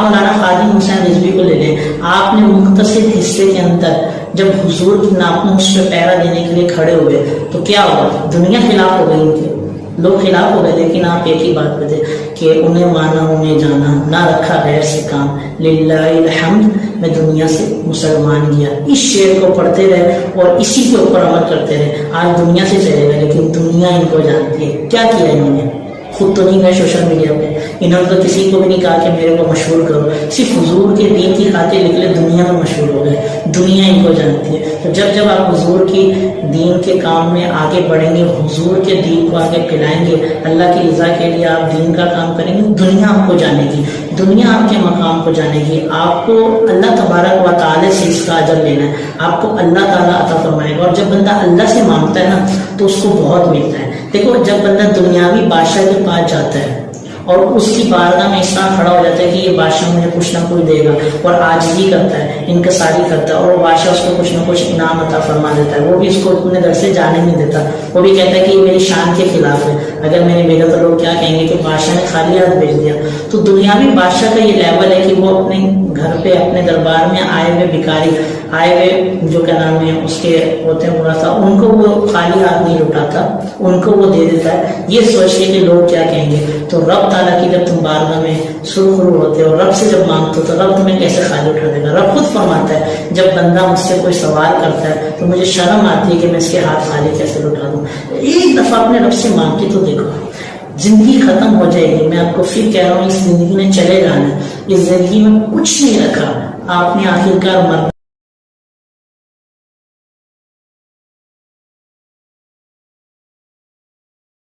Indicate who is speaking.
Speaker 1: مولانا خادم حسین رضوی کو لے لیں، آپ نے مختصر حصے کے اندر جب حضور کی ناقوس پہ پیرا دینے کے لیے کھڑے ہوئے تو کیا ہوا؟ دنیا خلاف ہو گئی ان کے، لوگ خلاف ہو گئے، لیکن آپ ایک ہی بات پہ تھے کہ انہیں مانا انہیں جانا، نہ رکھا غیر سے کام، للہ الحمد میں دنیا سے مسلمان گیا۔ اس شعر کو پڑھتے رہے اور اسی کے اوپر عمل کرتے رہے، آج دنیا سے چلے گئے لیکن دنیا ان کو جانتی ہے۔ کیا کیا انہوں نے؟ خود تو نہیں گئے سوشل میڈیا پہ، انہوں نے تو کسی کو بھی نہیں کہا کہ میرے کو مشہور کرو، صرف حضور کے دین کی خاطر نکلے، دنیا میں مشہور ہو گئے، دنیا ان کو جانتی ہے۔ تو جب آپ حضور کی دین کے کام میں آگے بڑھیں گے، حضور کے دین کو آگے پھیلائیں گے، اللہ کی رضا کے لیے آپ دین کا کام کریں گے، دنیا آپ کو جانے گی، دنیا آپ کے مقام کو جانے گی۔ آپ کو اللہ تبارک و تعالی سے اس کا اجر لینا ہے، آپ کو اللہ تعالیٰ عطا فرمائے گا۔ اور جب بندہ اللہ سے مانگتا ہے نا تو اس کو بہت ملتا ہے۔ دیکھو جب بندہ دنیاوی بادشاہ کے پاس جاتا ہے اور اس کی بارگاہ میں اس طرح کھڑا ہو جاتا ہے کہ یہ بادشاہ مجھے کچھ نہ کچھ دے گا، اور عاجزی کرتا ہے، انکساری کرتا ہے، اور وہ بادشاہ اس کو کچھ نہ کچھ انعام عطا فرما دیتا ہے، وہ بھی اس کو اپنے در سے جانے نہیں دیتا، وہ بھی کہتا ہے کہ یہ میری شان کے خلاف ہے، اگر میں نے بھیجا تو لوگ کیا کہیں گے کہ بادشاہ نے خالی ہاتھ بھیج دیا۔ تو دنیاوی بادشاہ کا یہ لیول ہے کہ وہ اپنے گھر پہ اپنے دربار میں آئے ہوئے بھکاری، آئے ہوئے جو کیا نام ہے اس کے ہوتے ہیں برا سا، ان کو وہ خالی ہاتھ نہیں لٹاتا، ان کو وہ دے دیتا ہے، یہ سوچ کے کہ لوگ کیا کہیں گے۔ تو رب تعالیٰ کی جب تم بارگاہ میں سرخرو ہوتے ہو، رب سے جب مانگتے ہو تو رب تمہیں کیسے خالی اٹھا دے گا؟ رب خود فرماتا ہے جب بندہ مجھ سے کوئی سوال کرتا ہے تو مجھے شرم آتی ہے کہ میں اس کے ہاتھ خالی کیسے لٹا دوں۔ ایک دفعہ اپنے رب سے مانگ کے تو دیکھو، زندگی ختم ہو جائے گی۔ میں آپ کو پھر کہہ رہا ہوں، اس زندگی میں چلے جانا ہے، اس زندگی میں کچھ نہیں رکھا، آپ نے آخرکار مر